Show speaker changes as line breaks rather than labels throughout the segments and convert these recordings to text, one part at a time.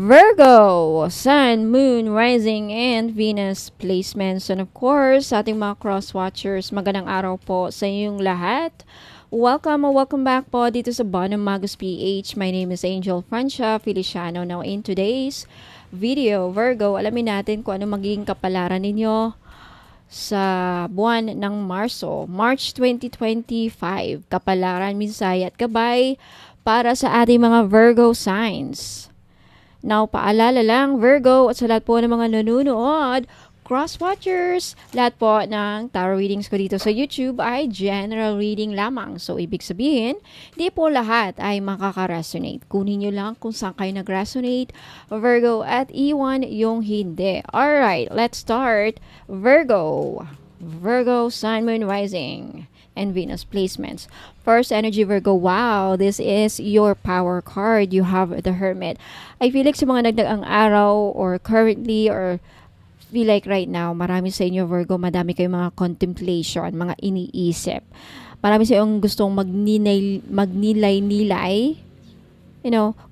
Virgo, Sun, Moon, Rising, and Venus placements. And of course, sa ating mga cross-watchers, magandang araw po sa inyong lahat. Welcome or welcome back po dito sa Bonum Magus PH. My name is Angel Francia Feliciano. Now in today's video, Virgo, alamin natin kung ano magiging kapalaran ninyo sa buwan ng Marso, March 2025. Kapalaran, minsay at gabay para sa ating mga Virgo signs. Now, paalala lang, Virgo, at sa lahat po ng mga nanonood, cross-watchers, lahat po ng tarot readings ko dito sa YouTube ay general reading lamang. So, ibig sabihin, di po lahat ay makaka-resonate. Kunin nyo lang kung saan kayo nag-resonate, Virgo, at iwan yung hindi. Alright, let's start. Virgo, Sun, Moon, Rising, and Venus placements. First energy, Virgo, wow, this is your power card. You have the Hermit. I feel like sa mga nagdaang araw or currently or feel like right now, marami sa inyo, Virgo, madami kayong mga contemplation, mga iniisip. Marami sa inyong gustong magnilay-nilay,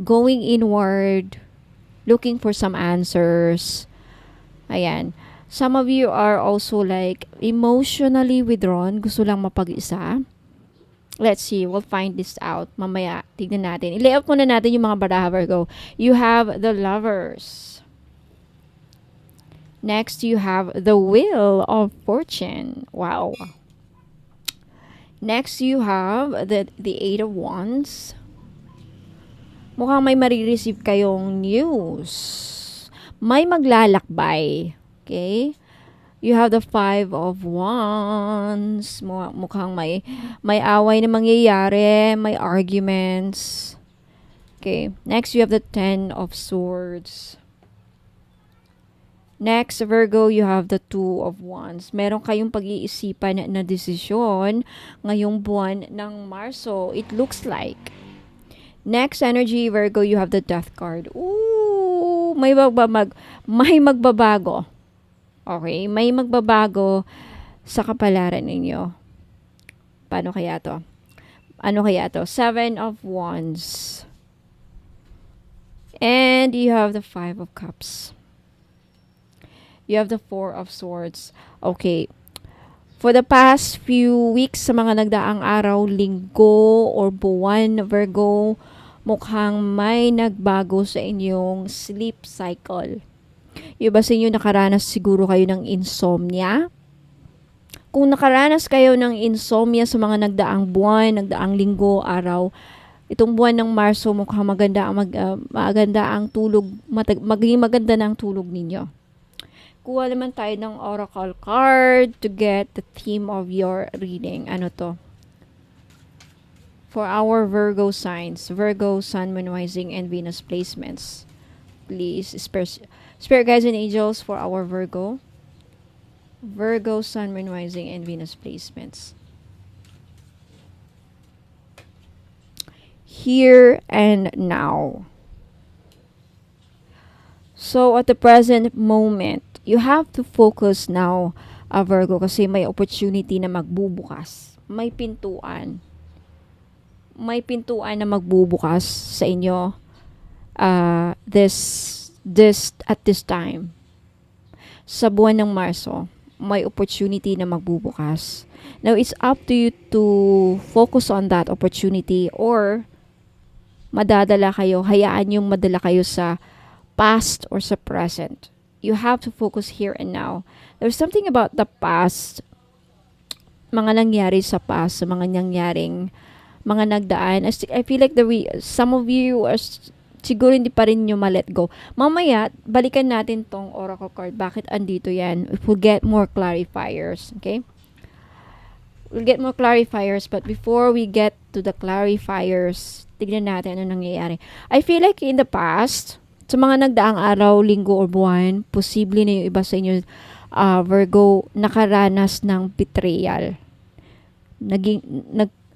going inward, looking for some answers. Ayan. Some of you are also like emotionally withdrawn, gusto lang mapag-isa. Let's see, we'll find this out. Mamaya, tignan natin. I-layout muna natin yung mga baraha, Virgo. You have the Lovers. Next, you have the Wheel of Fortune. Wow. Next, you have the Eight of Wands. Mukhang may marireceive kayong news. May maglalakbay. Okay? You have the Five of Wands. Mukhang may away na mangyayari, may arguments. Okay. Next, you have the Ten of Swords. Next, Virgo, you have the Two of Wands. Meron kayong pag-iisipan na desisyon ngayong buwan ng Marso. It looks like. Next energy, Virgo, you have the Death card. Ooh, may magbabago. Okay, may magbabago sa kapalaran ninyo. Paano kaya to? Ano kaya to? Seven of Wands. And you have the Five of Cups. You have the Four of Swords. Okay. For the past few weeks, sa mga nagdaang araw, linggo, or buwan, Virgo, mukhang may nagbago sa inyong sleep cycle. Yung ba sa inyo nakaranas siguro kayo ng insomnia? Kung nakaranas kayo ng insomnia sa mga nagdaang buwan, nagdaang linggo, araw, itong buwan ng Marso mukhang maganda ang tulog, magiging maganda na ang tulog ninyo. Kuha naman tayo ng oracle card to get the theme of your reading. Ano to? For our Virgo signs, Virgo, Sun, Moon, Rising, and Venus placements. Please, Spirit guides and angels for our Virgo, Sun, Moon, Rising, and Venus placements. Here and now. So at the present moment, you have to focus now, Virgo, kasi may opportunity na magbubukas. May pintuan. May pintuan na magbubukas sa inyo at this time. Sa buwan ng Marso, may opportunity na magbubukas. Now, it's up to you to focus on that opportunity or hayaan yung madala kayo sa past or sa present. You have to focus here and now. There's something about the past, mga nangyari sa past, mga nangyaring, mga nagdaan. I feel like some of you are siguro hindi pa rin nyo ma-let go. Mamaya, balikan natin tong oracle card. Bakit andito yan? We'll get more clarifiers. Okay? We'll get more clarifiers. But before we get to the clarifiers, tignan natin ano nangyayari. I feel like in the past, sa mga nagdaang araw, linggo, or buwan, posible na yung iba sa inyo, Virgo, nakaranas ng betrayal.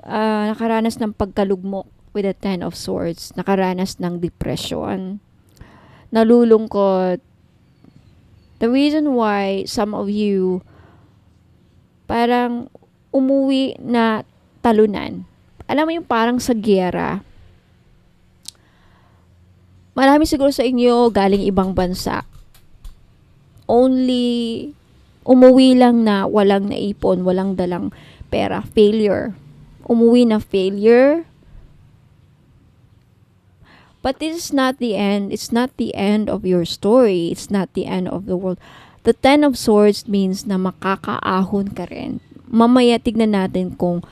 Nakaranas ng pagkalugmok with the Ten of Swords. Nakaranas ng depression. Nalulungkot. The reason why some of you parang umuwi na talunan. Alam mo yung parang sa giyera, Marami siguro sa inyo galing ibang bansa. Only umuwi lang na walang naipon, walang dalang pera. Failure. Umuwi na failure. But this is not the end. It's not the end of your story. It's not the end of the world. The Ten of Swords means na makakaahon ka rin. Mamaya tignan natin kung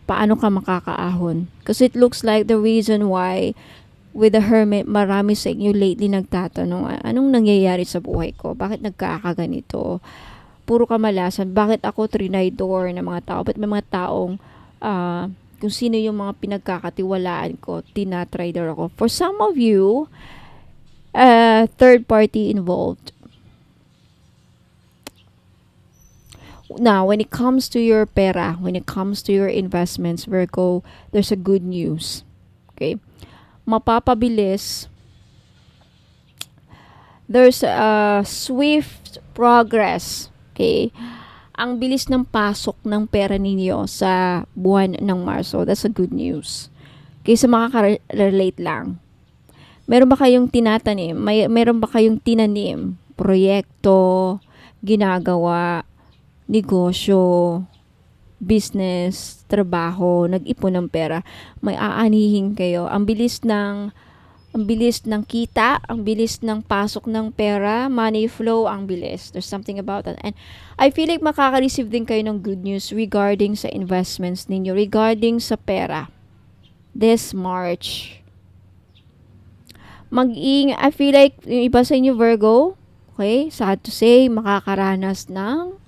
paano ka makakaahon. Because it looks like the reason why with the Hermit, marami sa inyo lately nagtatanong, anong nangyayari sa buhay ko? Bakit nagkakaganito? Puro kamalasan. Bakit ako trinidor ng mga tao? Bakit may mga taong kung sino yung mga pinagkakatiwalaan ko, tinatrader ako. For some of you, third party involved. Now, when it comes to your pera, when it comes to your investments, Virgo, there's a good news. Okay? Mapapabilis. There's a swift progress. Okay? Ang bilis ng pasok ng pera ninyo sa buwan ng Marso. That's a good news. Okay, sa makaka-relate lang. Meron ba kayong tinatanim? Meron ba kayong tinanim? Proyekto, ginagawa, negosyo, business, trabaho, nag-ipon ng pera. May aanihin kayo. Ang bilis ng kita, ang bilis ng pasok ng pera, money flow, ang bilis. There's something about that. And I feel like makaka-receive din kayo ng good news regarding sa investments ninyo, regarding sa pera. This March. I feel like yung iba sa inyo Virgo, okay, sad to say, makakaranas ng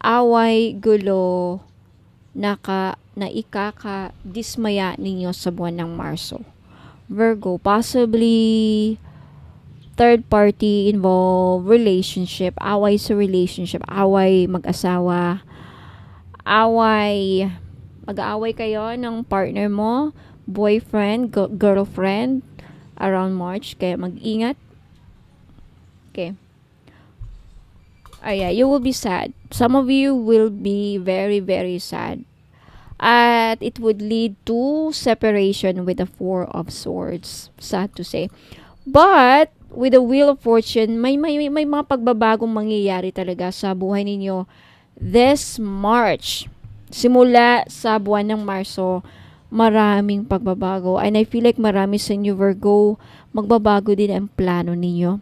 away, gulo, na ikaka-dismaya ninyo sa buwan ng Marso. Virgo, possibly third party involved, relationship, away sa relationship, away mag-asawa, mag-aaway kayo ng partner mo, boyfriend, girlfriend, around March, kaya mag-ingat. Okay. Yeah, you will be sad. Some of you will be very, very sad. At it would lead to separation with the Four of Swords. Sad to say. But, with the Wheel of Fortune, may mga pagbabagong mangyayari talaga sa buhay ninyo this March. Simula sa buwan ng Marso, maraming pagbabago. And I feel like marami sa inyo Virgo, magbabago din ang plano ninyo.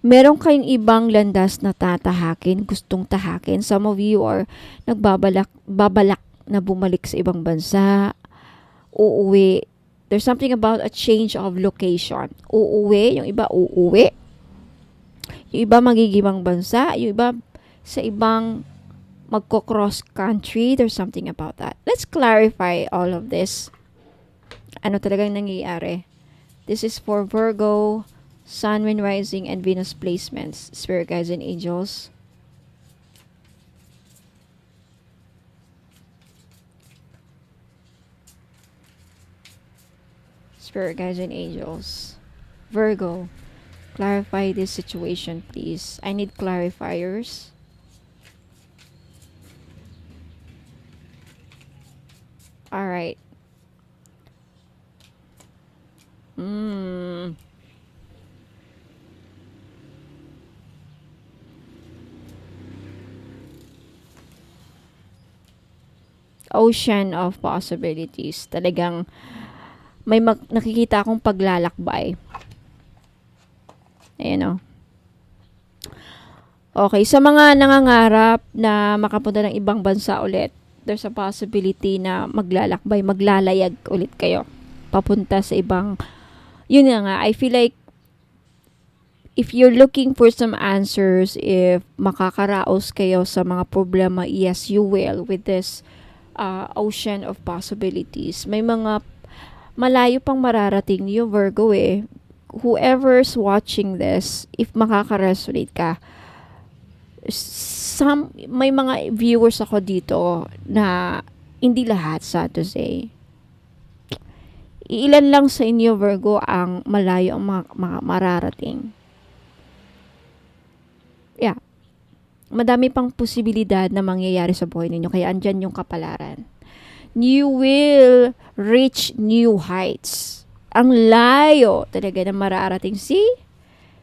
Meron kayong ibang landas na tatahakin, gustong tahakin. Some of you are babalak na bumalik sa ibang bansa, uuwi. There's something about a change of location. Uuwi, yung iba uuwi. Yung iba magigibang bansa, yung iba sa ibang magko-cross country. There's something about that. Let's clarify all of this. Ano talagang nangyayari? This is for Virgo, Sun, Moon, Rising, and Venus placements. Spirit guides and angels. Spirit guides and angels. Virgo, clarify this situation, please. I need clarifiers. Alright. Ocean of possibilities. Talagang may nakikita akong paglalakbay. Ayan o. Okay, sa mga nangangarap na makapunta ng ibang bansa ulit, there's a possibility na maglalakbay, maglalayag ulit kayo. Papunta sa ibang, yun na nga, I feel like if you're looking for some answers, if makakaraos kayo sa mga problema, yes, you will with this ocean of possibilities. May mga malayo pang mararating niyo, Virgo eh. Whoever's watching this, if makaka-resonate ka, may mga viewers ako dito na hindi lahat, sad to say. Ilan lang sa inyo, Virgo, ang malayo ang mararating. Yeah. Madami pang posibilidad na mangyayari sa buhay ninyo. Kaya andyan yung kapalaran. You will reach new heights. Ang layo talaga na mararating. See?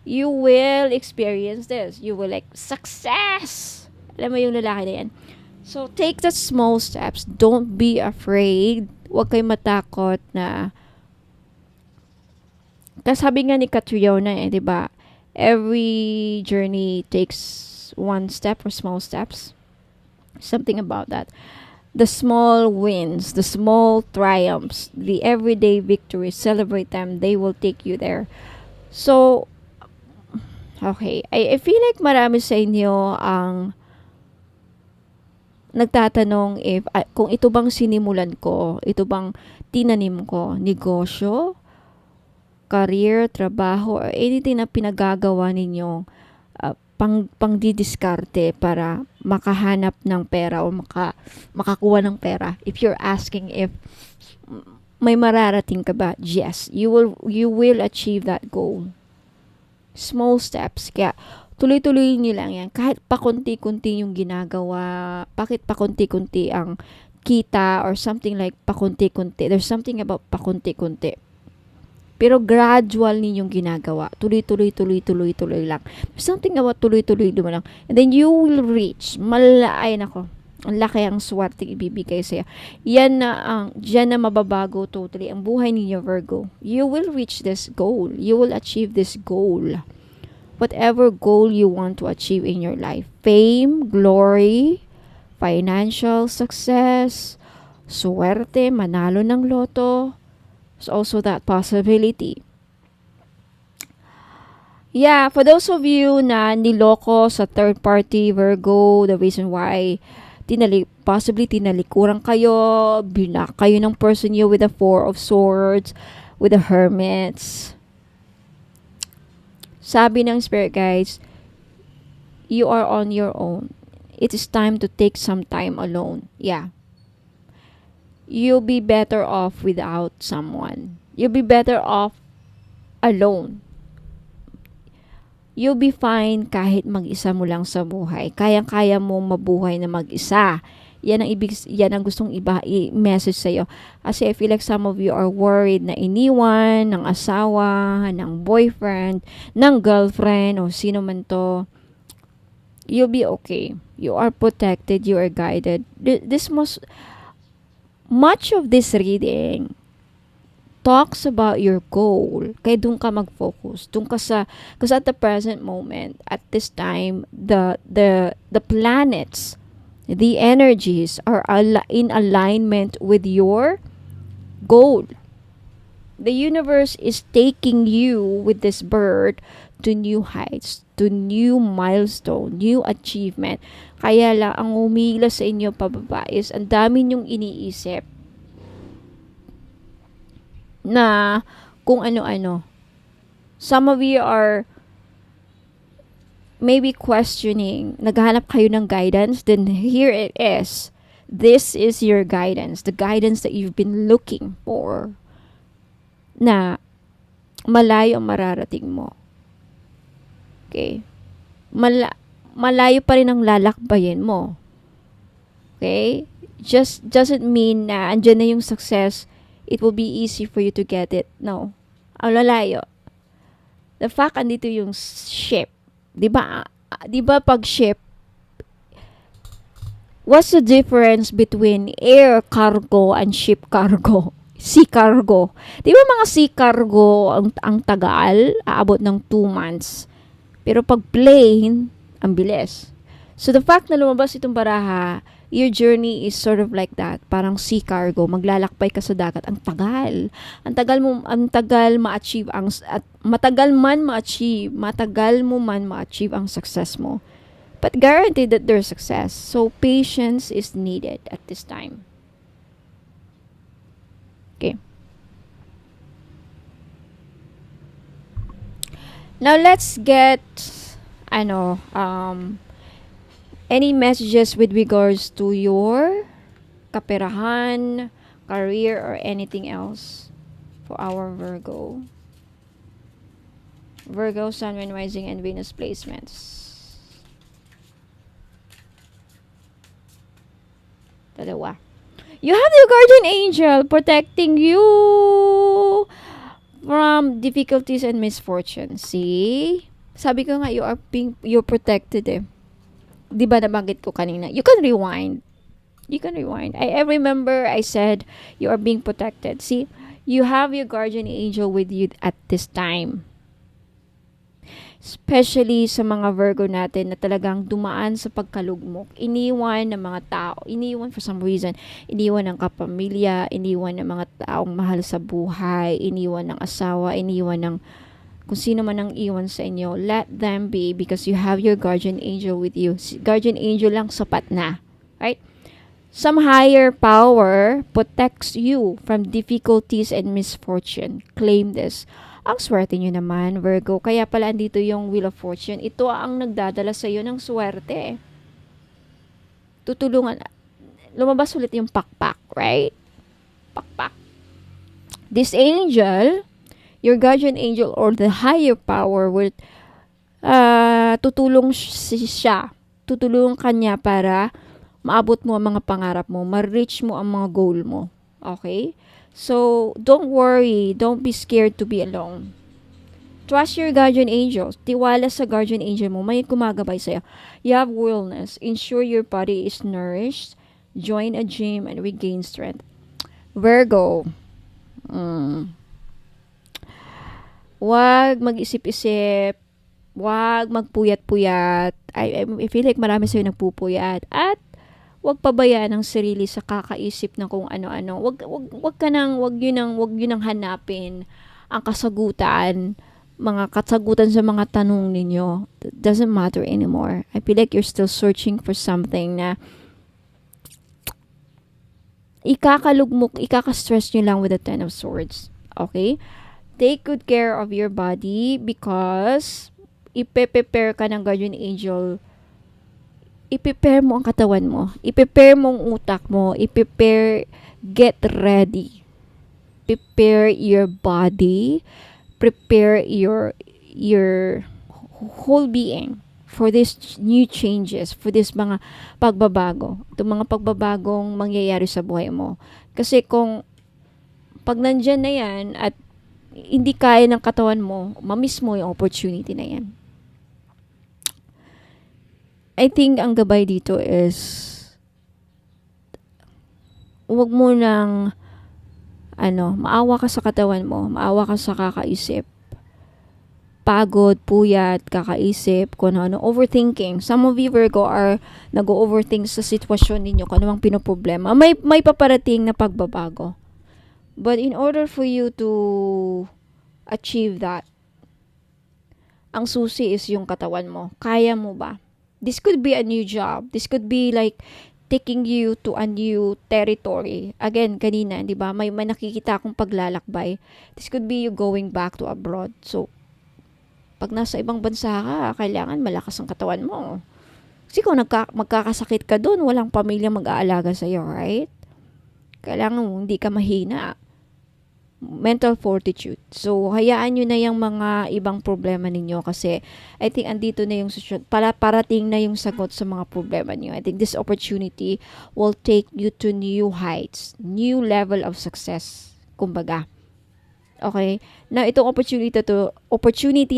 You will experience this. You will like, success! Alam mo yung lalaki na yan. So, take the small steps. Don't be afraid. Huwag kayo matakot na. Kasi sabi nga ni Catriona di ba? Every journey takes one step or small steps. Something about that. The small wins, the small triumphs, the everyday victories, celebrate them. They will take you there. So, okay. I feel like marami sa inyo ang nagtatanong if kung ito bang sinimulan ko, ito bang tinanim ko, negosyo, career, trabaho, or anything na pinagagawa ninyo pang-didiskarte para makahanap ng pera o makakuha ng pera. If you're asking if may mararating ka ba, yes, you will achieve that goal. Small steps. Kaya tuloy-tuloy niyo lang yan. Kahit pakunti-kunti yung ginagawa, bakit pakunti-kunti ang kita or something like pakunti-kunti. There's something about pakunti-kunti. Pero gradual ninyong ginagawa. Tuloy-tuloy lang. There's something about tuloy-tuloy lang. And then you will reach. Ay nako. Ang laki ang swerte ibibigay sa'yo. Diyan na mababago totally ang buhay ninyo, Virgo. You will reach this goal. You will achieve this goal. Whatever goal you want to achieve in your life. Fame, glory, financial success, swerte, manalo ng loto. There's also that possibility. Yeah, for those of you na niloko sa third party, Virgo, the reason why possibly tinalikuran kayo, binak kayo ng person you with the Four of Swords, with the Hermits. Sabi ng Spirit Guides, you are on your own. It is time to take some time alone. Yeah. You'll be better off without someone. You'll be better off alone. You'll be fine kahit mag-isa mo lang sa buhay. Kayang-kaya mo mabuhay na mag-isa. Yan ang gustong i-message sa'yo. Kasi I feel like some of you are worried na iniwan ng asawa, ng boyfriend, ng girlfriend, o sino man to. You'll be okay. You are protected. You are guided. Much of this reading talks about your goal. Kaya doon ka mag-focus. Because at the present moment, at this time, the planets, the energies are in alignment with your goal. The universe is taking you with this bird to new heights, to new milestone, new achievement. Kaya lang, ang umila sa inyo pababa is ang dami nyong iniisip na kung ano-ano. Some of you are maybe questioning, naghahanap kayo ng guidance, then here it is. This is your guidance, the guidance that you've been looking for, na malayo ang mararating mo. Okay? Malayo pa rin ang lalakbayin mo. Okay? Just doesn't mean na andyan na yung success, it will be easy for you to get it. No. Ang lalayo. The fact, andito yung ship. Diba pag ship, what's the difference between air cargo and ship cargo? Sea cargo. Diba mga sea cargo, ang tagal, aabot ng 2 months. Pero pag plane, ang bilis. So the fact na lumabas itong baraha, your journey is sort of like that. Parang sea cargo. Maglalakbay ka sa dagat. Ang tagal. Ang tagal ma-achieve matagal mo man ma-achieve ang success mo. But guaranteed that there's success. So patience is needed at this time. Okay. Now let's get any messages with regards to your kaperahan, career, or anything else for our Virgo. Virgo, Sun, Moon, Rising, and Venus placements. Dalawa. You have your guardian angel protecting you from difficulties and misfortune. See? Sabi ko nga, you're protected eh. Di ba nabanggit ko kanina? You can rewind. I remember I said you are being protected. See, you have your guardian angel with you at this time. Especially sa mga Virgo natin na talagang dumaan sa pagkalugmok. Iniwan ng mga tao. Iniwan for some reason. Iniwan ng kapamilya. Iniwan ng mga taong mahal sa buhay. Iniwan ng asawa. Iniwan ng kung sino man ang iwan sa inyo. Let them be because you have your guardian angel with you. Guardian angel lang sapat na. Right? Some higher power protects you from difficulties and misfortune. Claim this. Ang swerte nyo naman, Virgo. Kaya pala andito yung Wheel of Fortune. Ito ang nagdadala sa iyo ng swerte. Tutulungan. Lumabas ulit yung pakpak, right? Pakpak. This angel, your guardian angel or the higher power will tutulong siya. Tutulong kanya para maabot mo ang mga pangarap mo, ma-reach mo ang mga goal mo. Okay? So, don't worry. Don't be scared to be alone. Trust your guardian angels. Tiwala sa guardian angel mo. May gumagabay sa'yo. You have wellness. Ensure your body is nourished. Join a gym and regain strength. Virgo. Wag mag-isip-isip. Wag magpuyat-puyat. I feel like marami sa'yo nagpupuyat. At wag pabayaan ang sarili sa kakaisip ng kung ano-ano. Wag yun ang hanapin ang mga kasagutan sa mga tanong ninyo. It doesn't matter anymore. I feel like you're still searching for something na ikaka-stress nyo lang with the Ten of Swords. Okay? Take good care of your body because ipe-prepare ka ng guardian angel. I-prepare mo ang katawan mo. I-prepare mo ang utak mo. Get ready. Prepare your body. Prepare your whole being for these new changes, for this mga pagbabago. Itong mga pagbabagong mangyayari sa buhay mo. Kasi pag nandyan na yan at hindi kaya ng katawan mo, mamiss mo yung opportunity na yan. I think ang gabay dito is huwag mo nang maawa ka sa katawan mo, maawa ka sa kakaisip. Pagod, puyat, kakaisip, kung ano, overthinking. Some of you, Virgo, are nag-overthink sa sitwasyon ninyo, kung ano ang pinoproblema. May paparating na pagbabago. But in order for you to achieve that, ang susi is yung katawan mo. Kaya mo ba? This could be a new job. This could be like taking you to a new territory. Again, kanina, di ba? May nakikita akong paglalakbay. This could be you going back to abroad. So, pag nasa ibang bansa ka, kailangan malakas ang katawan mo. Kasi kung magkakasakit ka doon, walang pamilya mag-aalaga sa'yo, right? Kailangan hindi ka mahina. Mental fortitude. So, hayaan nyo na yung mga ibang problema ninyo kasi I think andito na yung parating na yung sagot sa mga problema niyo. I think this opportunity will take you to new heights, new level of success. Kumbaga. Okay? Now, itong opportunity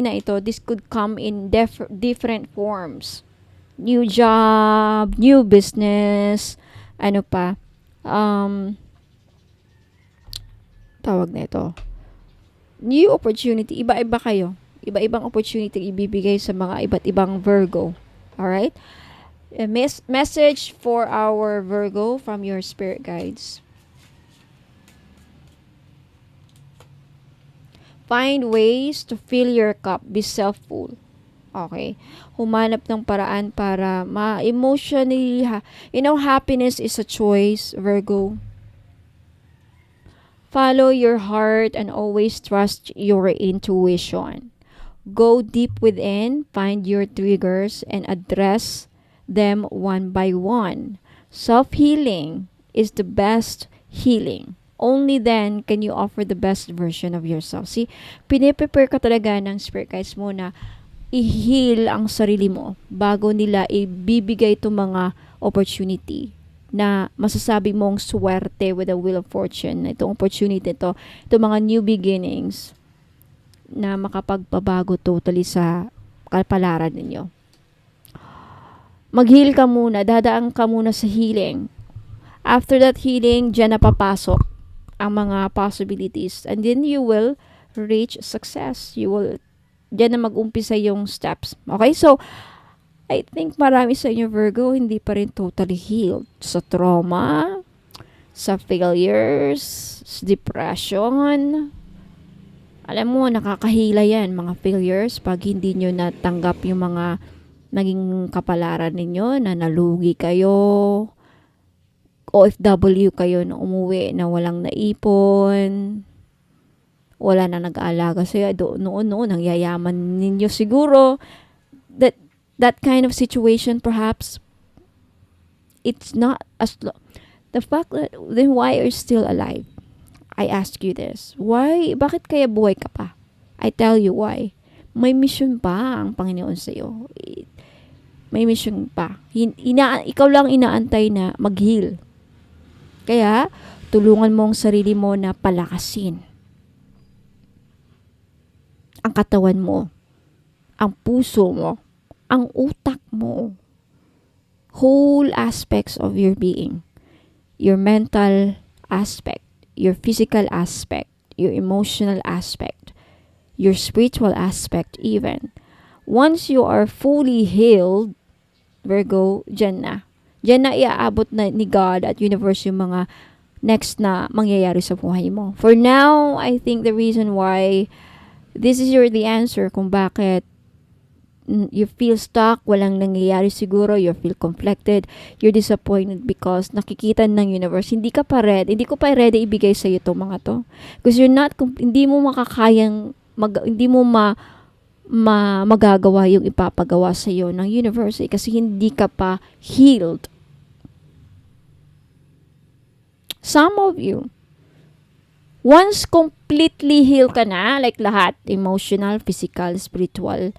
na ito, this could come in different forms. New job, new business, ano pa, tawag na ito. New opportunity. Iba-iba kayo. Iba-ibang opportunity ibibigay sa mga iba't ibang Virgo. Alright? A message for our Virgo from your spirit guides. Find ways to fill your cup. Be self-full. Okay? Humanap ng paraan para emotionally, happiness is a choice, Virgo. Follow your heart and always trust your intuition. Go deep within, find your triggers, and address them one by one. Self-healing is the best healing. Only then can you offer the best version of yourself. See, piniprepare ka talaga ng spirit guides mo na i-heal ang sarili mo bago nila ibibigay itong mga opportunity na masasabi mong swerte with the wheel of fortune, itong opportunity itong mga new beginnings na makapagpabago totally sa kapalaran ninyo. Mag-heal ka muna, dadaan ka muna sa healing. After that healing, dyan na papasok ang mga possibilities, and then you will reach success. Dyan na mag-umpisa yung steps. Okay, so I think marami sa inyo Virgo hindi pa rin totally healed sa trauma, sa failures, sa depression. Alam mo, nakakahila yan, mga failures, pag hindi nyo natanggap yung mga naging kapalaran ninyo, na nalugi kayo, OFW kayo na umuwi na walang naipon, wala na nag-aalaga sa'yo, noon, ang yayaman ninyo siguro, that kind of situation perhaps, it's not as the fact that, then why are you still alive? I ask you this. Why? Bakit kaya buhay ka pa? I tell you why. May mission pa ang Panginoon sa iyo. May mission pa. Ikaw lang inaantay na mag-heal. Kaya, tulungan mo ang sarili mo na palakasin ang katawan mo, ang puso mo, ang utak mo. Whole aspects of your being. Your mental aspect, your physical aspect, your emotional aspect, your spiritual aspect even. Once you are fully healed, Virgo, dyan na. Dyan na iaabot na ni God at universe yung mga next na mangyayari sa buhay mo. For now, I think the reason why this is the answer kung bakit you feel stuck, walang nangyayari siguro, you feel conflicted, you're disappointed because nakikita ng universe, hindi ko pa ready ibigay sa iyo itong mga to. Because hindi mo makakayang, hindi mo magagawa yung ipapagawa sa iyo ng universe kasi hindi ka pa healed. Some of you, once completely healed ka na, like lahat, emotional, physical, spiritual,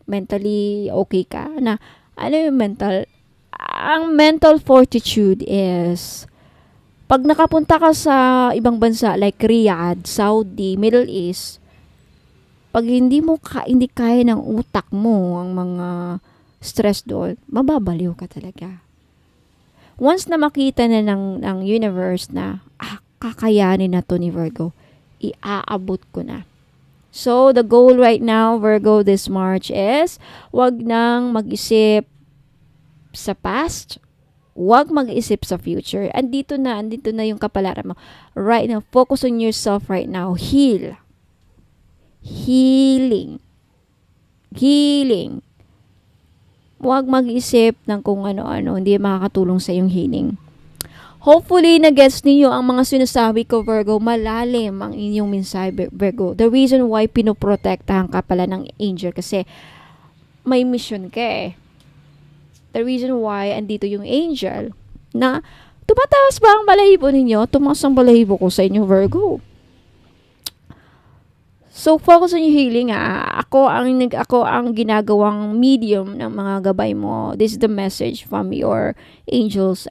mentally okay ka na, yung mental, ang mental fortitude is, pag nakapunta ka sa ibang bansa like Riyadh, Saudi, Middle East, pag hindi kaya ng utak mo ang mga stress doon, mababaliw ka talaga. Once na makita na ng universe na, kakayanin na to ni Virgo, iaabot ko na. So, the goal right now, Virgo, this March is, wag nang mag-isip sa past, wag mag-isip sa future. Andito na yung kapalaran mo. Right now, focus on yourself right now. Heal. Healing. Wag mag-isip ng kung ano-ano, hindi makakatulong sa iyong healing. Hopefully, na-gets ninyo ang mga sinasabi ko, Virgo. Malalim ang inyong mensahe, Virgo. The reason why pinoprotektahan ka pala ng angel kasi may mission ka eh. The reason why andito yung angel na tumataas ba ang balahibo ninyo? Tumaas ang balahibo ko sa inyo, Virgo. So, focus on your healing Ako ang ginagawang medium ng mga gabay mo. This is the message from your angels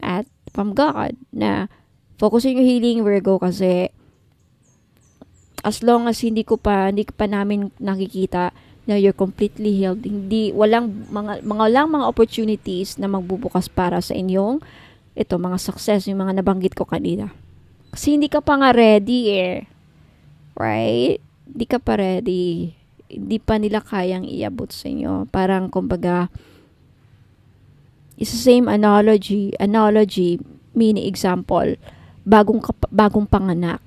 from God na focus on your healing, Virgo, kasi as long as hindi pa namin nakikita na you're completely healed, walang mga opportunities na magbubukas para sa inyong mga success, yung mga nabanggit ko kanina. Kasi hindi ka pa nga ready right? Hindi ka pa ready. Hindi pa nila kayang iabot sa inyo. Parang, kumbaga, it's the same analogy, mini example, bagong panganak.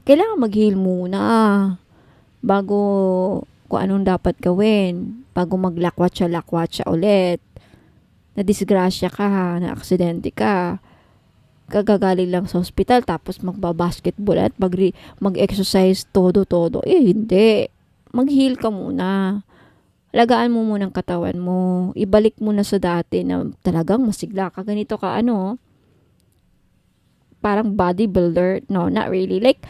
Kailangan mag-heal muna bago kung anong dapat gawin, bago maglakwatsa ulit. Na disgrasya ka, na aksidente ka, kagagaling lang sa hospital tapos magbabasketball at mag-exercise todo. Hindi. Mag-heal ka muna. Alagaan mo muna ang katawan mo. Ibalik mo na sa dati na talagang masigla ka. Ganito ka, parang bodybuilder. No, not really. Like,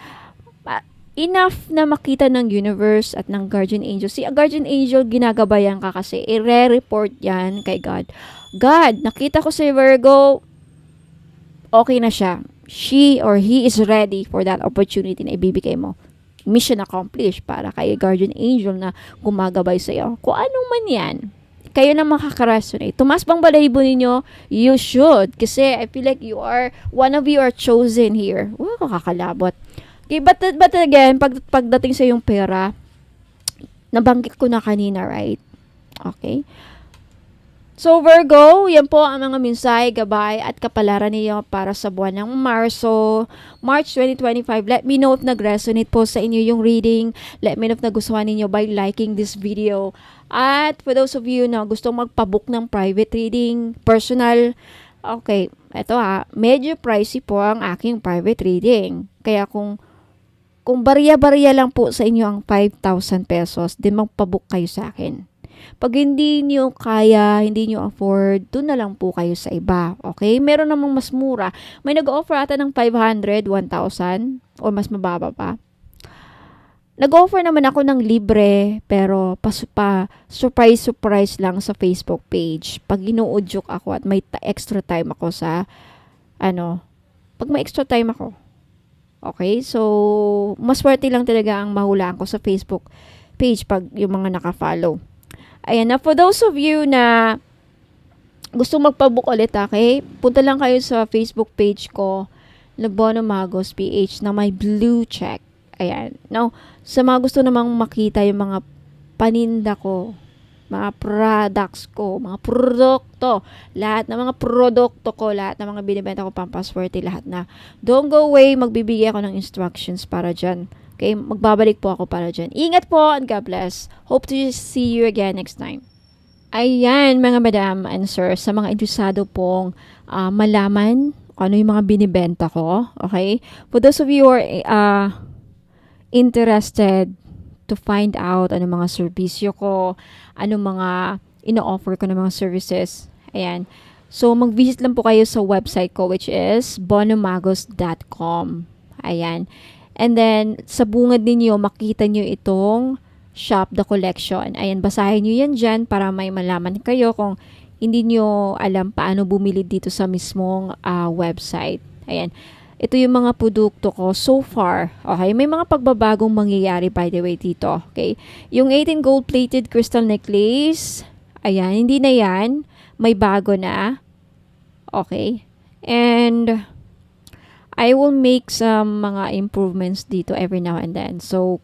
enough na makita ng universe at ng guardian angel. Si guardian angel, ginagabayan ka kasi. I-re-report yan kay God. God, nakita ko si Virgo, okay na siya. She or he is ready for that opportunity na ibibigay mo. Mission accomplished para kay guardian angel na gumagabay sa iyo. Kung anong man yan, kayo na makaka-resonate. Tumas bang balahibo ninyo? You should. Kasi I feel like one of you are chosen here. Wow, kakakalabot. Okay, but again, pagdating sa yung pera, nabanggit ko na kanina, right? Okay. So, Virgo, yan po ang mga mensahe, gabay, at kapalaran niyo para sa buwan ng March 2025. Let me know if nag-resonate po sa inyo yung reading. Let me know if nagustuhan niyo by liking this video. At for those of you na gustong magpabook ng private reading, personal, okay, eto medyo pricey po ang aking private reading. Kaya kung barya-barya lang po sa inyo ang 5,000 pesos, din magpabook kayo sa akin. Pag hindi nyo kaya, hindi nyo afford, doon na lang po kayo sa iba. Okay? Meron namang mas mura. May nag-offer ata ng 500, 1,000, o mas mababa pa. Nag-offer naman ako ng libre, pero surprise lang sa Facebook page. Pag inuudyok ako at may extra time ako pag may extra time ako. Okay? So, mas swerte lang talaga ang mahulaan ko sa Facebook page pag yung mga naka-follow. Ayan, na for those of you na gusto magpabook ulit, okay? Punta lang kayo sa Facebook page ko na Bono Magos PH na may blue check. Ayan. Now, sa mga gusto namang makita yung mga paninda ko, mga products ko, mga produkto, lahat ng mga produkto ko, lahat ng mga binibenta ko, pampaswerte, lahat na. Don't go away, magbibigay ako ng instructions para dyan. Okay, magbabalik po ako para dyan. Ingat po and God bless. Hope to see you again next time. Ayan, mga madam and sir, sa mga interesado pong malaman ano yung mga binibenta ko, okay? For those of you who are interested to find out ano mga serbisyo ko, ano mga ino-offer ko ng mga services. Ayan. So, mag-visit lang po kayo sa website ko which is bonomagos.com. Ayan. And then, sa bungad ninyo, makita nyo itong Shop the Collection. Ayan, basahin nyo yan dyan para may malaman kayo kung hindi nyo alam paano bumili dito sa mismong website. Ayan. Ito yung mga produkto ko so far. Okay, may mga pagbabagong mangyayari by the way dito. Okay, yung 18 gold-plated crystal necklace, ayan, hindi na yan. May bago na. Okay, and I will make some mga improvements dito every now and then. So,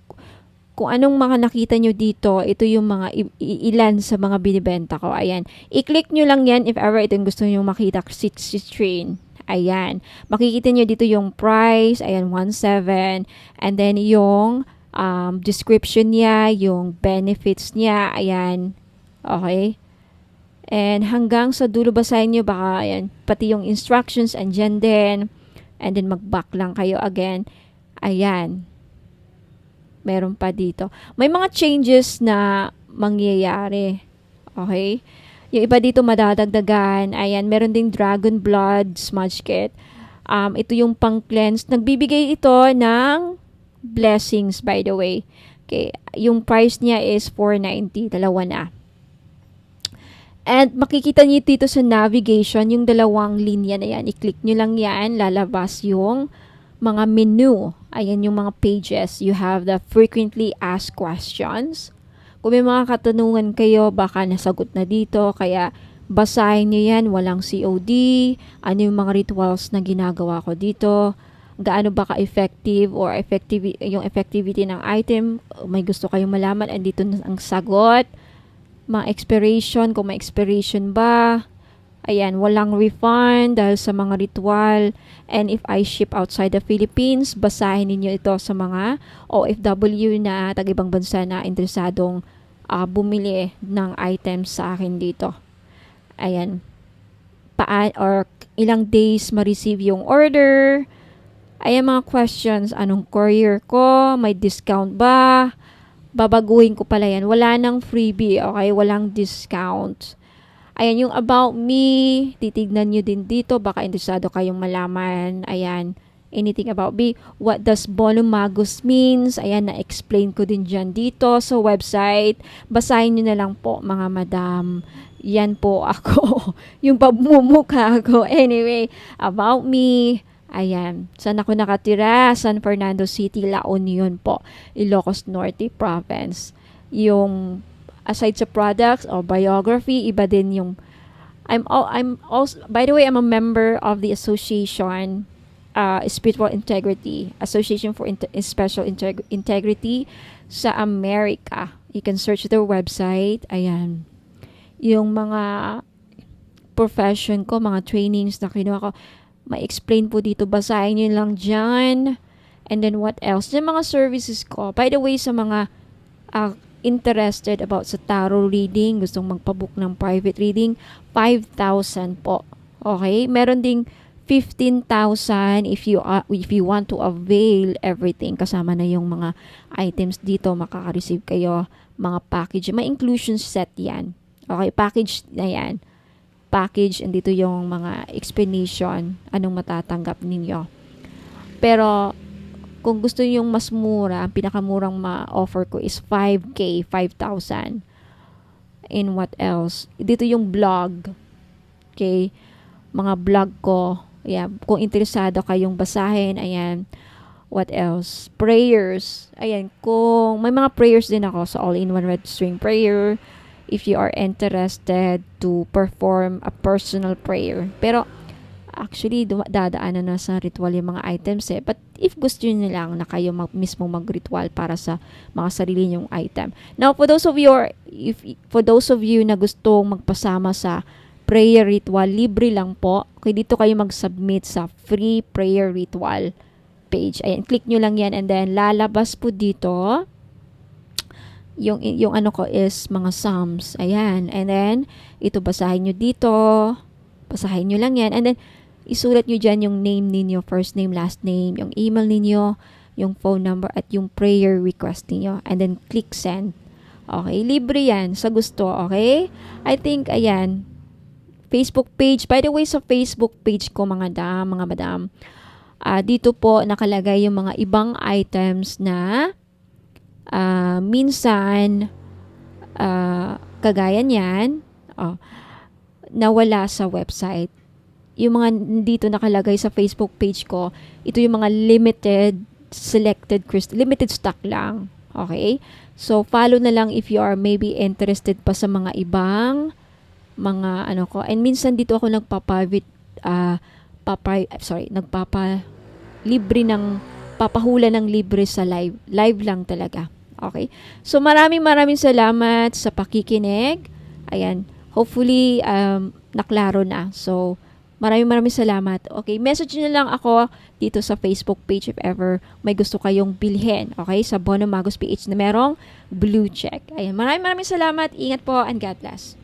kung anong mga nakita nyo dito, ito yung mga ilan sa mga binibenta ko. Ayan, i-click nyo lang yan if ever ito yung gusto nyo makita si train. Ayan. Makikita nyo dito yung price. Ayan, 1,700. And then yung description niya, yung benefits niya. Ayan. Okay. And hanggang sa dulo basahin nyo, baka ayan, pati yung instructions andyan din. And then mag-back lang kayo again. Ayan. Meron pa dito. May mga changes na mangyayari. Okay. Yung iba dito madadagdagan. Ayan, meron ding Dragon Blood Smudge Kit. Ito yung pang-cleanse. Nagbibigay ito ng blessings, by the way. Okay, yung price niya is 490. Dalawa na. And makikita niyo dito sa navigation, yung dalawang linya na yan. I-click nyo lang yan. Lalabas yung mga menu. Ayan yung mga pages. You have the frequently asked questions. Kung may mga katanungan kayo, baka nasagot na dito. Kaya basahin nyo yan. Walang COD. Ano yung mga rituals na ginagawa ko dito. Gaano ba ka-effective or yung effectivity ng item. May gusto kayong malaman. Andito na ang sagot. Mga expiration. Kung may expiration ba. Ayan, walang refund dahil sa mga ritual. And if I ship outside the Philippines, basahin niyo ito sa mga OFW na tag-ibang bansa na interesadong bumili ng items sa akin dito. Ayan. Or ilang days ma-receive yung order. Ayan mga questions. Anong courier ko? May discount ba? Babaguhin ko pala yan. Wala nang freebie. Okay? Walang discount. Ayan, yung about me, titignan nyo din dito. Baka interesado kayong malaman. Ayan, anything about me. What does Bono Magus means? Ayan, na-explain ko din dyan dito sa website. Basahin nyo na lang po, mga madam. Yan po ako. Yung pagmumukha ko. Anyway, about me. Ayan. Saan ako nakatira? San Fernando City, La Union po. Ilocos Norte Province. Yung aside sa products or biography, iba din yung I'm also, by the way, I'm a member of the association, Spiritual Integrity, Association for Special Integrity sa America. You can search their website. Ayan. Yung mga profession ko, mga trainings na kinuha ko, ma-explain po dito. Basahin nyo lang dyan. And then what else? Yung mga services ko. By the way, sa mga interested about sa tarot reading, gustong magpabook ng private reading, 5,000 po. Okay? Meron ding 15,000 if you want to avail everything. Kasama na yung mga items dito. Makaka-receive kayo mga package. May inclusion set yan. Okay? Package na yan. Package. And dito yung mga explanation. Anong matatanggap ninyo. Pero kung gusto yung mas mura, ang pinakamurang ma-offer ko is 5K, 5,000. And what else? Dito yung blog. Okay? Mga blog ko. Ayan. Kung interesado kayong basahin, ayan. What else? Prayers. Ayan. Kung may mga prayers din ako sa All-in-One Red String Prayer. If you are interested to perform a personal prayer. Pero, actually, dadaanan na sa ritual yung mga items eh. But if gusto nyo lang na kayo mismo mag-ritual para sa mga sarili nyong item. Now, for those of you na gustong magpasama sa prayer ritual, libre lang po. Okay, dito kayo mag-submit sa free prayer ritual page. Ayan, click nyo lang yan and then lalabas po dito yung ano ko is mga psalms. Ayan, and then ito basahin nyo dito. Basahin nyo lang yan and then isulat nyo dyan yung name ninyo, first name, last name, yung email ninyo, yung phone number, at yung prayer request ninyo. And then, click send. Okay? Libre yan sa gusto. Okay? I think, ayan, Facebook page. By the way, sa Facebook page ko, mga madam, dito po nakalagay yung mga ibang items na minsan, kagaya niyan, nawala sa website. Yung mga dito nakalagay sa Facebook page ko, ito yung mga limited stock lang. Okay? So, follow na lang if you are maybe interested pa sa mga ibang mga ano ko. And minsan dito ako papahula ng libre sa live. Live lang talaga. Okay? So, maraming salamat sa pakikinig. Ayan. Hopefully, naklaro na. So, maraming salamat. Okay, message nyo lang ako dito sa Facebook page if ever may gusto kayong bilhin. Okay, sa Bono Magus PH na merong blue check. Ayan, maraming salamat. Ingat po and God bless.